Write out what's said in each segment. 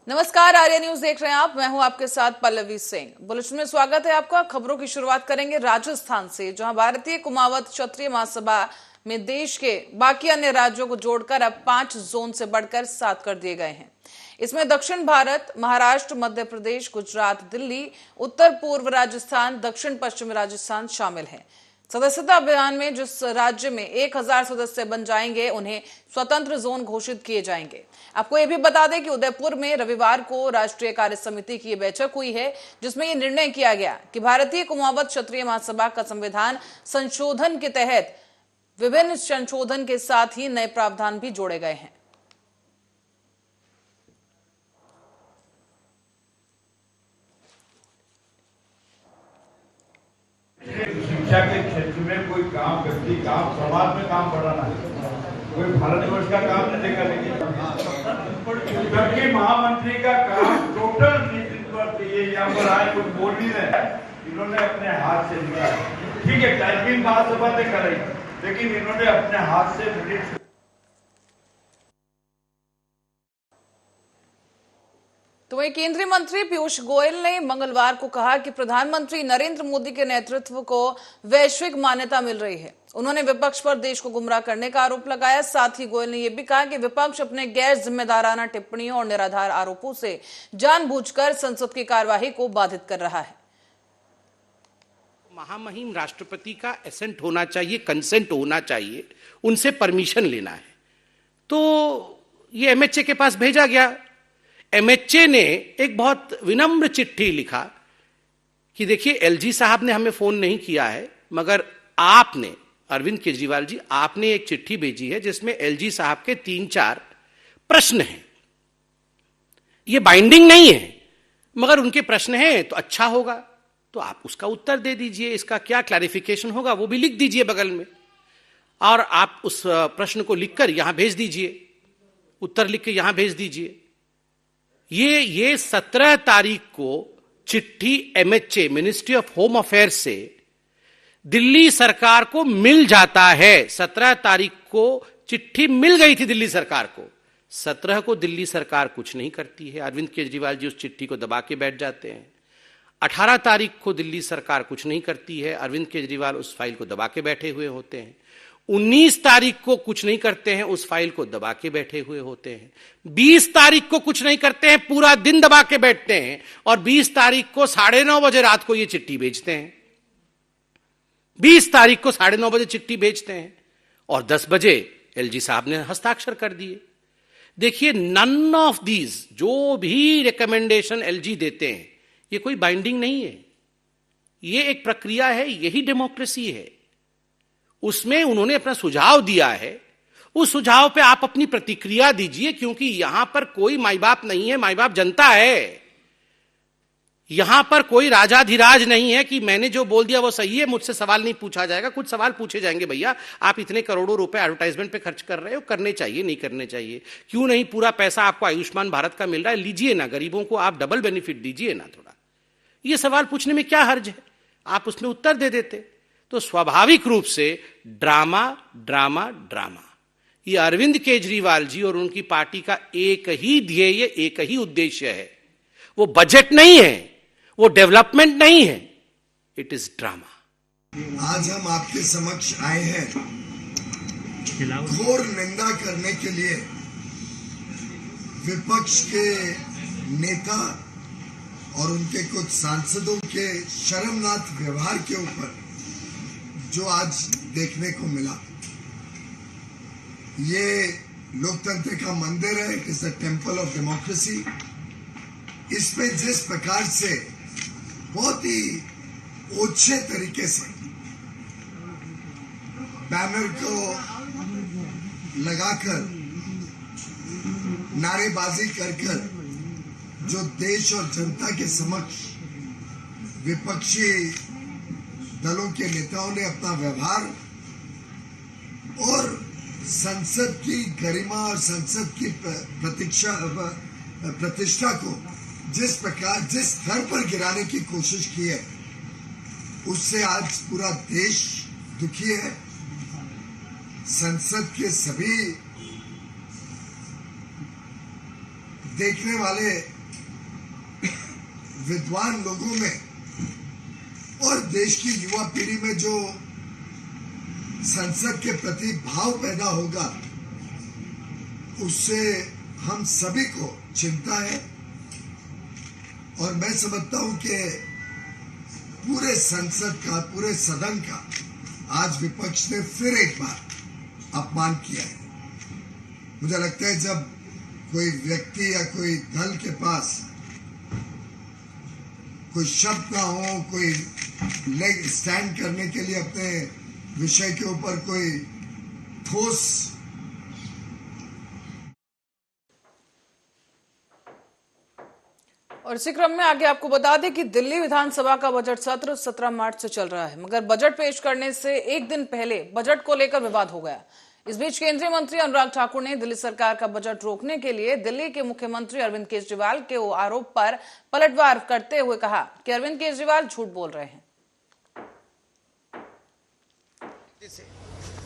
नमस्कार, आर्या न्यूज देख रहे हैं आप। मैं हूं आपके साथ पल्लवी सिंह। बुलेटिन में स्वागत है आपका। खबरों की शुरुआत करेंगे राजस्थान से, जहां भारतीय कुमावत क्षत्रिय महासभा में देश के बाकी अन्य राज्यों को जोड़कर अब 5 जोन से बढ़कर 7 कर दिए गए हैं। इसमें दक्षिण भारत, महाराष्ट्र, मध्य प्रदेश, गुजरात, दिल्ली, उत्तर पूर्व राजस्थान, दक्षिण पश्चिम राजस्थान शामिल है। सदस्यता अभियान में जिस राज्य में 1000 सदस्य बन जाएंगे, उन्हें स्वतंत्र जोन घोषित किए जाएंगे। आपको यह भी बता दें कि उदयपुर में रविवार को राष्ट्रीय कार्य समिति की बैठक हुई है, जिसमें यह निर्णय किया गया कि भारतीय कुमावत क्षत्रिय महासभा का संविधान संशोधन के तहत विभिन्न संशोधन के साथ ही नए प्रावधान भी जोड़े गए हैं। शिक्षा के क्षेत्र में कोई काम, व्यक्ति काम, समाज में काम बढ़ाना है, कोई भारतवर्ष का काम नहीं देगा। लेकिन जबकि महामंत्री का काम टोटल नेतृत्व चाहिए। यहाँ पर आए कुछ बोल नहीं रहे, इन्होंने अपने हाथ से लिखा। ठीक है, टाइपिंग महासभा ने कराई, लेकिन इन्होंने अपने हाथ से मिनट। तो वहीं केंद्रीय मंत्री पीयूष गोयल ने मंगलवार को कहा कि प्रधानमंत्री नरेंद्र मोदी के नेतृत्व को वैश्विक मान्यता मिल रही है। उन्होंने विपक्ष पर देश को गुमराह करने का आरोप लगाया। साथ ही गोयल ने यह भी कहा कि विपक्ष अपने गैर जिम्मेदाराना टिप्पणियों और निराधार आरोपों से जानबूझकर संसद की कार्यवाही को बाधित कर रहा है। महामहिम राष्ट्रपति का एसेंट होना चाहिए, कंसेंट होना चाहिए, उनसे परमिशन लेना है। तो ये एमएचए के पास भेजा गया। एमएचए ने एक बहुत विनम्र चिट्ठी लिखा कि देखिए, एलजी साहब ने हमें फोन नहीं किया है, मगर आपने, अरविंद केजरीवाल जी, आपने एक चिट्ठी भेजी है जिसमें एलजी साहब के 3-4 प्रश्न हैं। ये बाइंडिंग नहीं है, मगर उनके प्रश्न हैं तो अच्छा होगा, तो आप उसका उत्तर दे दीजिए। इसका क्या क्लैरिफिकेशन होगा वो भी लिख दीजिए बगल में, और आप उस प्रश्न को लिखकर यहां भेज दीजिए, उत्तर लिख के यहां भेज दीजिए। ये 17 तारीख को चिट्ठी MHA, ministry of home affairs से दिल्ली सरकार को मिल जाता है। 17 तारीख को चिट्ठी मिल गई थी दिल्ली सरकार को। 17 को दिल्ली सरकार कुछ नहीं करती है, अरविंद केजरीवाल जी उस चिट्ठी को दबा के बैठ जाते हैं। 18 तारीख को दिल्ली सरकार कुछ नहीं करती है, अरविंद केजरीवाल उस फाइल को दबा के बैठे हुए होते हैं। 19 तारीख को कुछ नहीं करते हैं, उस फाइल को दबा के बैठे हुए होते हैं। 20 तारीख को कुछ नहीं करते हैं, पूरा दिन दबा के बैठते हैं, और 20 तारीख को 9:30 बजे रात को ये चिट्ठी भेजते हैं। 20 तारीख को 9:30 बजे चिट्ठी भेजते हैं, और 10 बजे एलजी साहब ने हस्ताक्षर कर दिए। देखिए, नन ऑफ दीज, जो भी रिकमेंडेशन एलजी देते हैं, ये कोई बाइंडिंग नहीं है, ये एक प्रक्रिया है, यही डेमोक्रेसी है। उसमें उन्होंने अपना सुझाव दिया है, उस सुझाव पे आप अपनी प्रतिक्रिया दीजिए, क्योंकि यहां पर कोई माई बाप नहीं है, माई बाप जनता है। यहां पर कोई राजाधिराज नहीं है कि मैंने जो बोल दिया वो सही है, मुझसे सवाल नहीं पूछा जाएगा। कुछ सवाल पूछे जाएंगे, भैया आप इतने करोड़ों रुपए एडवर्टाइजमेंट पे खर्च कर रहे हो, करने चाहिए नहीं करने चाहिए? क्यों नहीं पूरा पैसा आपको आयुष्मान भारत का मिल रहा है, लीजिए ना, गरीबों को आप डबल बेनिफिट दीजिए ना थोड़ा। ये सवाल पूछने में क्या हर्ज है, आप उसमें उत्तर दे देते। तो स्वाभाविक रूप से ड्रामा ड्रामा ड्रामा। ये अरविंद केजरीवाल जी और उनकी पार्टी का एक ही ध्येय, एक ही उद्देश्य है। वो बजट नहीं है, वो डेवलपमेंट नहीं है, इट इज ड्रामा। आज हम आपके समक्ष आए हैं घोर निंदा करने के लिए विपक्ष के नेता और उनके कुछ सांसदों के शर्मनाक व्यवहार के ऊपर जो आज देखने को मिला। ये लोकतंत्र का मंदिर है, it is the temple of democracy. इसमें जिस प्रकार से बहुत ही ओछे तरीके से बैनर को लगाकर नारेबाजी कर जो देश और जनता के समक्ष विपक्षी दलों के नेताओं ने अपना व्यवहार और संसद की गरिमा और संसद की प्रतिष्ठा को जिस प्रकार, जिस स्तर पर गिराने की कोशिश की है, उससे आज पूरा देश दुखी है। संसद के सभी देखने वाले विद्वान लोगों में और देश की युवा पीढ़ी में जो संसद के प्रति भाव पैदा होगा, उससे हम सभी को चिंता है। और मैं समझता हूं कि पूरे संसद का, पूरे सदन का आज विपक्ष ने फिर एक बार अपमान किया है। मुझे लगता है जब कोई व्यक्ति या कोई दल के पास कोई शब्द ना हो, कोई लेग स्टैंड करने के लिए अपने विषय के ऊपर कोई ठोस और इसी क्रम में आगे आपको बता दें कि दिल्ली विधानसभा का बजट सत्र 17 मार्च से चल रहा है, मगर बजट पेश करने से एक दिन पहले बजट को लेकर विवाद हो गया। इस बीच केंद्रीय मंत्री अनुराग ठाकुर ने दिल्ली सरकार का बजट रोकने के लिए दिल्ली के मुख्यमंत्री अरविंद केजरीवाल के आरोप पर पलटवार करते हुए कहा कि अरविंद केजरीवाल झूठ बोल रहे हैं।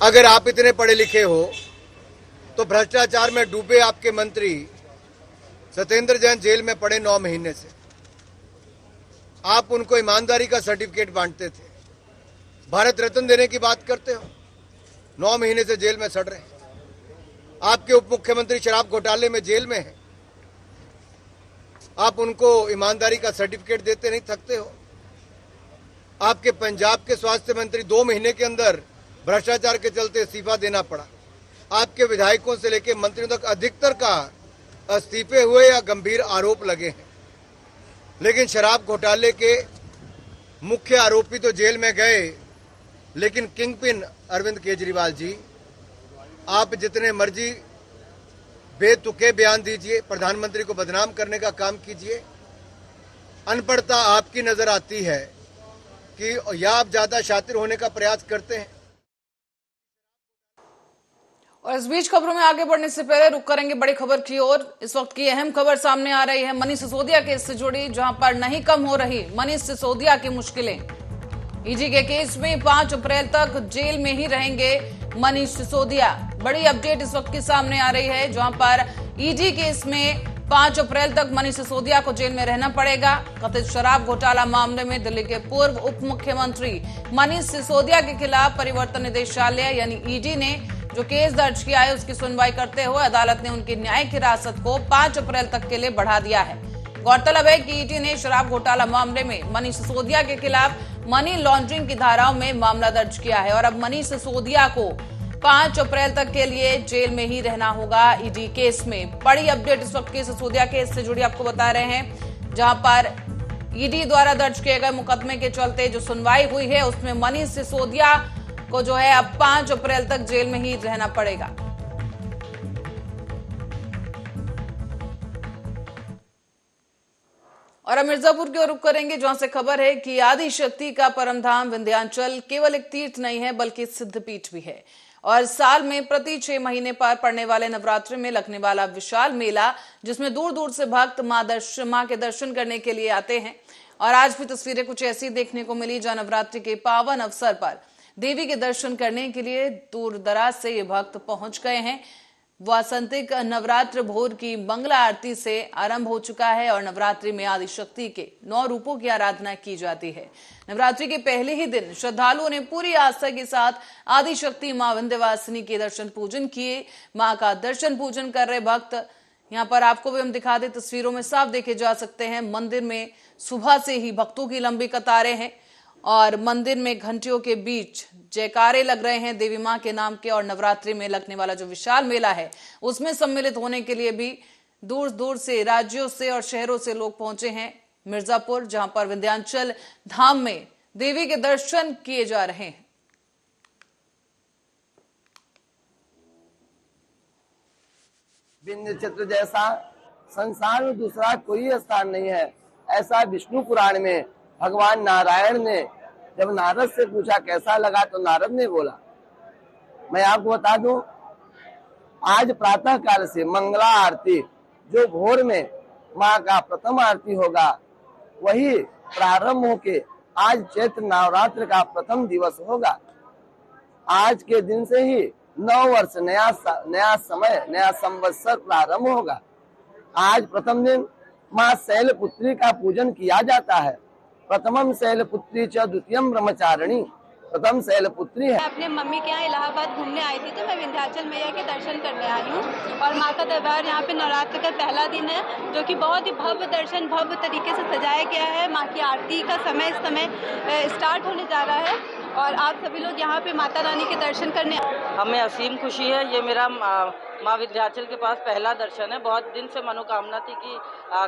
अगर आप इतने पढ़े लिखे हो तो भ्रष्टाचार में डूबे आपके मंत्री सत्येंद्र जैन जेल में पड़े 9 महीने से, आप उनको ईमानदारी का सर्टिफिकेट बांटते थे, भारत रत्न देने की बात करते हो, 9 महीने से जेल में सड़ रहे। आपके उप मुख्यमंत्री शराब घोटाले में जेल में हैं, आप उनको ईमानदारी का सर्टिफिकेट देते नहीं थकते हो। आपके पंजाब के स्वास्थ्य मंत्री 2 महीने के अंदर भ्रष्टाचार के चलते इस्तीफा देना पड़ा। आपके विधायकों से लेकर मंत्रियों तक अधिकतर का इस्तीफे हुए या गंभीर आरोप लगे हैं। लेकिन शराब घोटाले के मुख्य आरोपी तो जेल में गए, लेकिन किंगपिन अरविंद केजरीवाल जी, आप जितने मर्जी बेतुके बयान दीजिए, प्रधानमंत्री को बदनाम करने का काम कीजिए, अनपढ़ता आपकी नजर आती है कि या आप ज्यादा शातिर होने का प्रयास करते हैं। और इस बीच खबरों में आगे बढ़ने से पहले रुक करेंगे बड़ी खबर की ओर। इस वक्त की अहम खबर सामने आ रही है मनीष सिसोदिया केस से जुड़ी, जहां पर नहीं कम हो रही मनीष सिसोदिया की मुश्किलें। ईडी के केस में 5 अप्रैल तक जेल में ही रहेंगे मनीष सिसोदिया। बड़ी अपडेट इस वक्त की सामने आ रही है, जहां पर ईडी केस में 5 अप्रैल तक मनीष सिसोदिया को जेल में रहना पड़ेगा। कथित शराब घोटाला मामले में दिल्ली के पूर्व उप मुख्यमंत्री मनीष सिसोदिया के खिलाफ परिवर्तन निदेशालय यानी ईडी ने जो केस दर्ज किया है, उसकी सुनवाई करते हुए अदालत ने उनकी न्यायिक हिरासत को 5 अप्रैल तक के लिए बढ़ा दिया है। गौरतलब है कि ईडी ने शराब घोटाला मामले में मनीष सिसोदिया के खिलाफ मनी लॉन्ड्रिंग की धाराओं में मामला दर्ज किया है और अब मनीष सिसोदिया को 5 अप्रैल तक के लिए जेल में ही रहना होगा ईडी केस में। बड़ी अपडेट इस वक्त के सिसोदिया केस से जुड़ी आपको बता रहे हैं, जहां पर ईडी द्वारा दर्ज किए गए मुकदमे के चलते जो सुनवाई हुई है, उसमें मनीष सिसोदिया को जो है अब 5 अप्रैल तक जेल में ही रहना पड़ेगा। और अब मिर्जापुर की ओर रुख करेंगे, जहां से खबर है कि आदि शक्ति का परम धाम विंध्याचल केवल एक तीर्थ नहीं है बल्कि सिद्धपीठ भी है। और साल में प्रति 6 महीने पर पड़ने वाले नवरात्रि में लगने वाला विशाल मेला, जिसमें दूर दूर से भक्त मां के दर्शन करने के लिए आते हैं। और आज भी तस्वीरें कुछ ऐसी देखने को मिली, जहां नवरात्रि के पावन अवसर पर देवी के दर्शन करने के लिए दूर दराज से ये भक्त पहुंच गए हैं। वासंतिक नवरात्र भोर की मंगला आरती से आरंभ हो चुका है और नवरात्रि में आदि शक्ति के 9 रूपों की आराधना की जाती है। नवरात्रि के पहले ही दिन श्रद्धालुओं ने पूरी आस्था के साथ आदि शक्ति मां विंध्यवासिनी के दर्शन पूजन किए। मां का दर्शन पूजन कर रहे भक्त यहाँ पर आपको भी हम दिखा दें, तस्वीरों में साफ देखे जा सकते हैं। मंदिर में सुबह से ही भक्तों की लंबी कतारें हैं और मंदिर में घंटियों के बीच जयकारे लग रहे हैं देवी मां के नाम के। और नवरात्रि में लगने वाला जो विशाल मेला है, उसमें सम्मिलित होने के लिए भी दूर दूर से, राज्यों से और शहरों से लोग पहुंचे हैं मिर्जापुर, जहां पर विंध्याचल धाम में देवी के दर्शन किए जा रहे हैं। विंध्यचल जैसा संसार में दूसरा कोई स्थान नहीं है, ऐसा विष्णु पुराण में भगवान नारायण ने जब नारद से पूछा कैसा लगा, तो नारद ने बोला। मैं आपको बता दूं, आज प्रातः काल से मंगला आरती जो भोर में माँ का प्रथम आरती होगा, वही प्रारंभ होके आज चैत्र नवरात्र का प्रथम दिवस होगा। आज के दिन से ही 9 वर्ष नया समय, नया संवत्सर प्रारंभ होगा। आज प्रथम दिन माँ शैलपुत्री का पूजन किया जाता है। प्रथमम शैलपुत्री च द्वितीयम ब्रह्मचारिणी, प्रथम शैलपुत्री है। मैं अपने मम्मी के यहाँ इलाहाबाद घूमने आई थी, तो मैं विंध्याचल मैया के दर्शन करने आई हूँ। और माँ का दरबार यहाँ पे नवरात्र का पहला दिन है, जो कि बहुत ही भव्य दर्शन भव्य तरीके से सजाया गया है। माँ की आरती का समय इस समय स्टार्ट होने जा रहा है और आप सभी लोग यहाँ पे माता रानी के दर्शन करने। हमें असीम खुशी है। ये मेरा माँ विंध्याचल के पास पहला दर्शन है। बहुत दिन से मनोकामना थी कि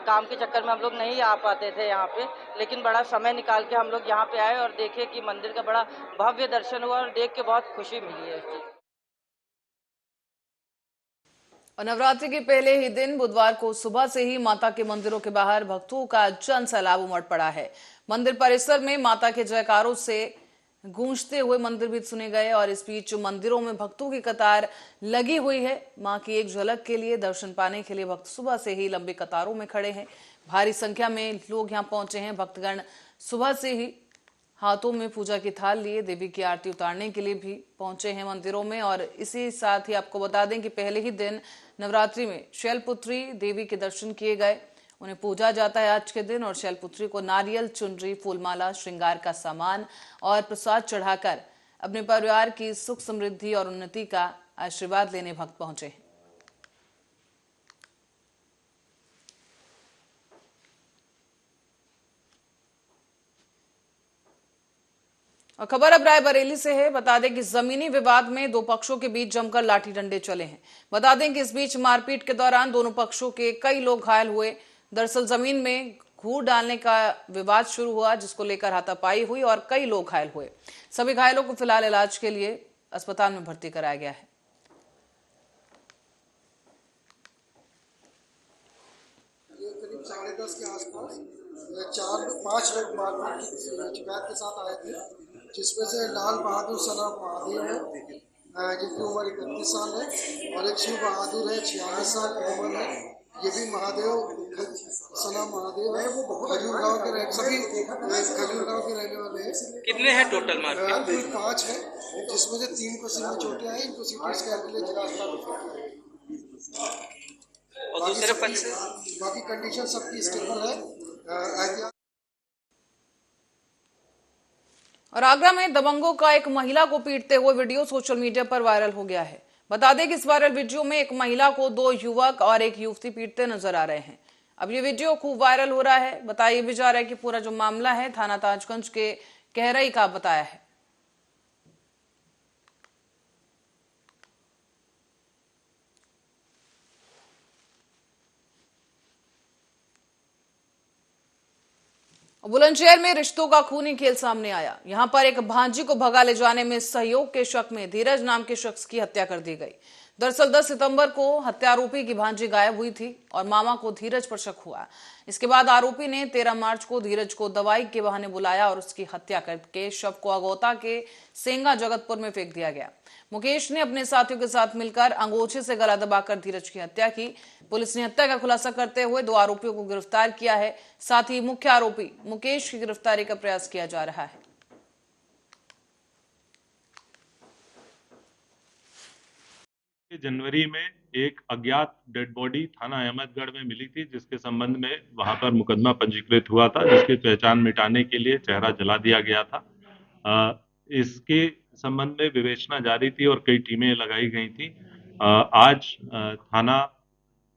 काम के चक्कर में हम लोग नहीं आ पाते थे यहाँ पे, लेकिन बड़ा समय निकाल के हम लोग यहाँ पे आए और देखे कि मंदिर का बड़ा भव्य दर्शन हुआ और देख के बहुत खुशी मिली है इस चीज़। और नवरात्रि के पहले ही दिन बुधवार को सुबह से ही माता के मंदिरों के बाहर भक्तों का जन सैलाब उमड़ पड़ा है। मंदिर परिसर में माता के जयकारों से गूंजते हुए मंदिर भी सुने गए और इस बीच मंदिरों में भक्तों की कतार लगी हुई है। मां की एक झलक के लिए दर्शन पाने के लिए भक्त सुबह से ही लंबी कतारों में खड़े हैं। भारी संख्या में लोग यहां पहुंचे हैं। भक्तगण सुबह से ही हाथों में पूजा की थाल लिए देवी की आरती उतारने के लिए भी पहुंचे हैं मंदिरों में। और इसी साथ ही आपको बता दें कि पहले ही दिन नवरात्रि में शैलपुत्री देवी के दर्शन किए गए। उन्हें पूजा जाता है आज के दिन और शैलपुत्री को नारियल, चुनरी, फूलमाला, श्रृंगार का सामान और प्रसाद चढ़ाकर अपने परिवार की सुख समृद्धि और उन्नति का आशीर्वाद लेने भक्त पहुंचे हैं। और खबर अब रायबरेली से है। बता दें कि जमीनी विवाद में दो पक्षों के बीच जमकर लाठी डंडे चले हैं। बता दें कि इस बीच मारपीट के दौरान दोनों पक्षों के कई लोग घायल हुए। दरअसल जमीन में घूर डालने का विवाद शुरू हुआ, जिसको लेकर हाथापाई हुई और कई लोग घायल हुए। सभी घायलों को फिलहाल इलाज के लिए अस्पताल में भर्ती कराया गया है। ये करीब 10:30 के आसपास 4-5 लोग मारपीट की शिकायत के साथ आए थे, जिसमें से लाल बहादुर सना महादेव है जिनकी उम्र 31 साल है और एक शिव बहादुर है 46 साल की उम्र है। ये भी महादेव सना महादेव है, वो खजूर गाँव के सभी खजूर गाँव के रहने वाले हैं। कितने हैं टोटल मारपीट? कुल 5 है, जिसमें से 3 को सिर में चोटें आई। इनको सीटी स्कैन के लिए जिला अस्पताल और दूसरे पक्ष से बाकी कंडीशन सबकी स्टेबल है। एहतियात। और आगरा में दबंगों का एक महिला को पीटते हुए वीडियो सोशल मीडिया पर वायरल हो गया है। बता दें कि इस वायरल वीडियो में एक महिला को 2 युवक और एक युवती पीटते नजर आ रहे हैं। अब ये वीडियो खूब वायरल हो रहा है। बताया भी जा रहा है कि पूरा जो मामला है थाना ताजगंज के कहरई का बताया है। बुलंदशहर में रिश्तों का खूनी खेल सामने आया। यहां पर एक भांजी को भगा ले जाने में सहयोग के शक में धीरज नाम के शख्स की हत्या कर दी गई। दरअसल 10 सितंबर को हत्यारोपी की भांजी गायब हुई थी और मामा को धीरज पर शक हुआ। इसके बाद आरोपी ने 13 मार्च को धीरज को दवाई के बहाने बुलाया और उसकी हत्या करके शव को अगौता के सेंगा जगतपुर में फेंक दिया गया। मुकेश ने अपने साथियों के साथ मिलकर अंगोछे से गला दबाकर धीरज की हत्या की। पुलिस ने हत्या का खुलासा करते हुए 2 आरोपियों को गिरफ्तार किया है। साथ ही मुख्य आरोपी मुकेश की गिरफ्तारी का प्रयास किया जा रहा है। जनवरी में एक अज्ञात डेड बॉडी थाना अहमदगढ़ में मिली थी, जिसके संबंध में वहां पर मुकदमा पंजीकृत हुआ था, जिसकी पहचान मिटाने के लिए चेहरा जला दिया गया था। इसके संबंध में विवेचना जारी थी और कई टीमें लगाई गई थी। आज थाना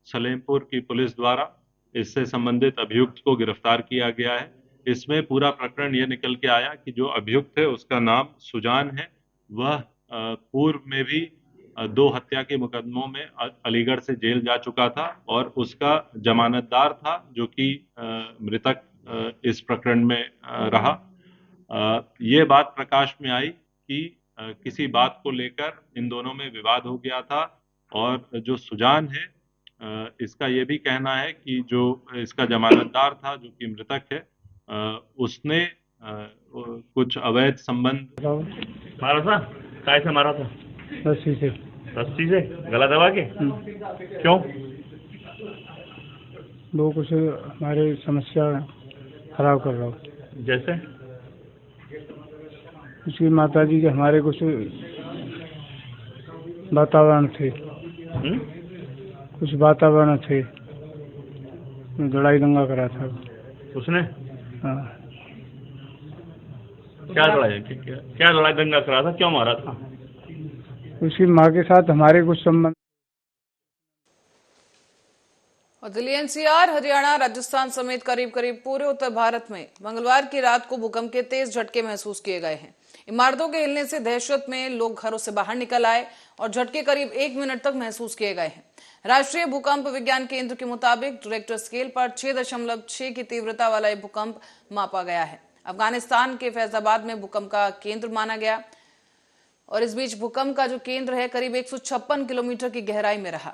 सलेमपुर की पुलिस द्वारा इससे संबंधित अभियुक्त को गिरफ्तार किया गया है। इसमें पूरा प्रकरण यह निकल के आया कि जो अभियुक्त है उसका नाम सुजान है। वह पूर्व में भी 2 हत्या के मुकदमों में अलीगढ़ से जेल जा चुका था और उसका जमानतदार था, जो कि मृतक इस प्रकरण में रहा। ये बात प्रकाश में आई कि किसी बात को लेकर इन दोनों में विवाद हो गया था और जो सुजान है इसका ये भी कहना है कि जो इसका जमानतदार था, जो कि मृतक है, उसने कुछ अवैध संबंध मारा था। काय से मारा था? रस्सी से गला दबा के। क्यों? लोग कुछ हमारे समस्या खराब कर रहा हो। जैसे उसकी माता जी के हमारे कुछ वातावरण थे, कुछ वातावरण थे लड़ाई दंगा करा था उसने। हाँ। क्या लड़ाई दंगा करा था, क्यों मारा था? उसकी माँ के साथ हमारे कुछ संबंध। और दिल्ली, एनसीआर, हरियाणा, राजस्थान समेत करीब करीब पूरे उत्तर भारत में मंगलवार की रात को भूकंप के तेज झटके महसूस किए गए हैं। इमारतों के हिलने से दहशत में लोग घरों से बाहर निकल आए और झटके करीब 1 मिनट तक महसूस किए गए हैं। राष्ट्रीय भूकंप विज्ञान केंद्र के मुताबिक रिक्टर स्केल पर 6.6 की तीव्रता वाला यह भूकंप मापा गया है। अफगानिस्तान के फैजाबाद में भूकंप का केंद्र माना गया और इस बीच भूकंप का जो केंद्र है करीब 156 किलोमीटर की गहराई में रहा।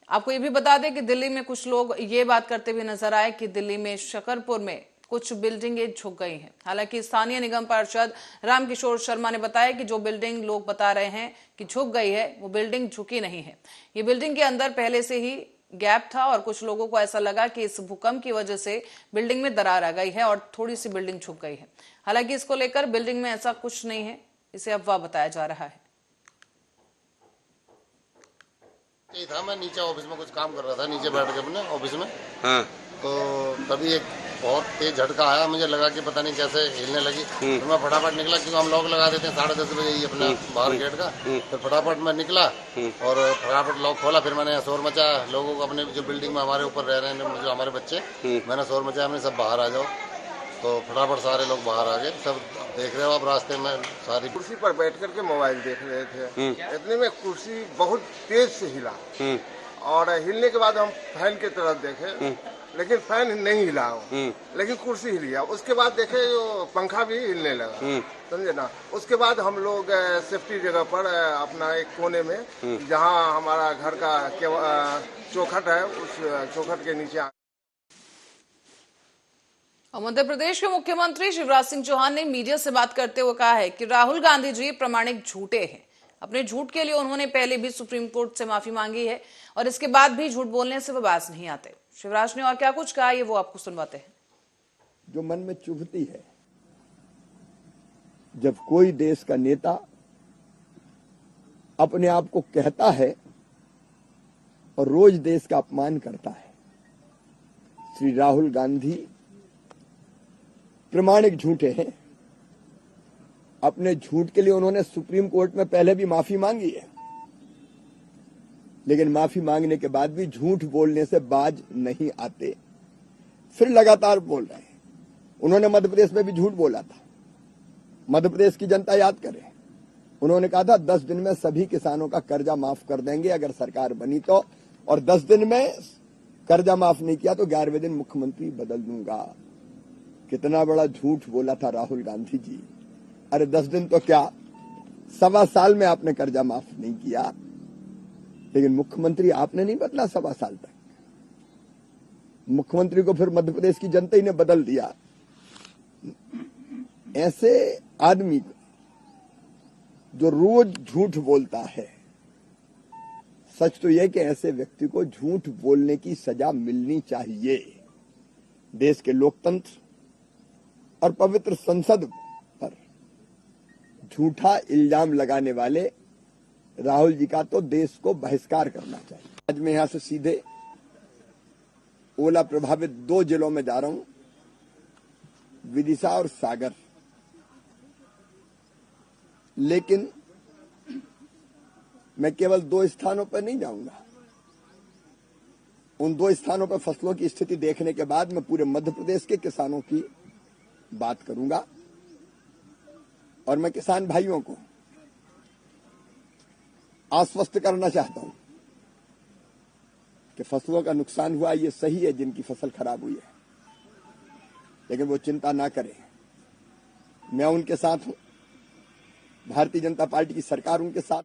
आपको ये भी बता दें कि दिल्ली में कुछ लोग ये बात करते हुए नजर आए कि दिल्ली में शकरपुर में कुछ बिल्डिंगें झुक गई हैं। हालांकि स्थानीय निगम पार्षद रामकिशोर शर्मा ने बताया कि जो बिल्डिंग लोग बता रहे हैं कि झुक गई है, वो बिल्डिंग झुकी नहीं है। ये बिल्डिंग के अंदर पहले से ही गैप था और कुछ लोगों को ऐसा लगा कि इस भूकंप की वजह से बिल्डिंग में दरार आ गई है और थोड़ी सी बिल्डिंग झुक गई है। हालांकि इसको लेकर बिल्डिंग में ऐसा कुछ नहीं है, इसे अफवाह बताया जा रहा है। था मैं नीचे ऑफिस में कुछ काम कर रहा था, नीचे बैठ के अपने ऑफिस में। हाँ। तो तभी एक बहुत तेज झटका आया, मुझे लगा कि पता नहीं कैसे हिलने लगी। तो मैं फटाफट निकला, क्योंकि हम लॉक लगा देते हैं 10:30 बजे ही अपना बाहर गेट का। तो फटाफट मैं निकला और फटाफट लॉक खोला। फिर मैंने शोर मचा लोगों को, अपने जो बिल्डिंग में हमारे ऊपर रह रहे हैं जो हमारे बच्चे, मैंने शोर मचाया, हमने सब बाहर आ जाओ। तो फटाफट सारे लोग बाहर आ गए। सब देख रहे हो आप, रास्ते में सारी कुर्सी पर बैठ करके मोबाइल देख रहे थे। इतने में कुर्सी बहुत तेज से हिला और हिलने के बाद हम फैन की तरफ देखे, लेकिन फैन नहीं हिला, लेकिन कुर्सी हिल गया। उसके बाद देखे जो पंखा भी हिलने लगा, समझे ना। उसके बाद हम लोग सेफ्टी जगह पर अपना एक कोने में, जहाँ हमारा घर का चौखट है, उस चौखट के नीचे। मध्य प्रदेश के मुख्यमंत्री शिवराज सिंह चौहान ने मीडिया से बात करते हुए कहा है कि राहुल गांधी जी प्रामाणिक झूठे हैं। अपने झूठ के लिए उन्होंने पहले भी सुप्रीम कोर्ट से माफी मांगी है और इसके बाद भी झूठ बोलने से वो बाज नहीं आते। शिवराज ने और क्या कुछ कहा, ये वो आपको सुनवाते हैं। जो मन में चुभती है, जब कोई देश का नेता अपने आप को कहता है और रोज देश का अपमान करता है। श्री राहुल गांधी प्रामाणिक झूठे हैं। अपने झूठ के लिए उन्होंने सुप्रीम कोर्ट में पहले भी माफी मांगी है, लेकिन माफी मांगने के बाद भी झूठ बोलने से बाज नहीं आते, फिर लगातार बोल रहे हैं। उन्होंने मध्य प्रदेश में भी झूठ बोला था। मध्य प्रदेश की जनता याद करे, उन्होंने कहा था 10 दिन में सभी किसानों का कर्जा माफ कर देंगे अगर सरकार बनी तो, और 10 दिन में कर्जा माफ नहीं किया तो 11वें दिन मुख्यमंत्री बदल दूंगा। कितना बड़ा झूठ बोला था राहुल गांधी जी। अरे 10 दिन तो क्या, 1.25 साल में आपने कर्जा माफ नहीं किया, लेकिन मुख्यमंत्री आपने नहीं बदला 1.25 साल तक। मुख्यमंत्री को फिर मध्य प्रदेश की जनता ही ने बदल दिया। ऐसे आदमी को जो रोज झूठ बोलता है, सच तो यह कि ऐसे व्यक्ति को झूठ बोलने की सजा मिलनी चाहिए। देश के लोकतंत्र और पवित्र संसद पर झूठा इल्जाम लगाने वाले राहुल जी का तो देश को बहिष्कार करना चाहिए। आज मैं यहां से सीधे ओला प्रभावित 2 जिलों में जा रहा हूं, विदिशा और सागर। लेकिन मैं केवल 2 स्थानों पर नहीं जाऊंगा। उन 2 स्थानों पर फसलों की स्थिति देखने के बाद मैं पूरे मध्य प्रदेश के किसानों की बात करूंगा और मैं किसान भाइयों को आश्वस्त करना चाहता हूं कि फसलों का नुकसान हुआ ये सही है, जिनकी फसल खराब हुई है, लेकिन वो चिंता ना करें। मैं उनके साथ हूं, भारतीय जनता पार्टी की सरकार उनके साथ।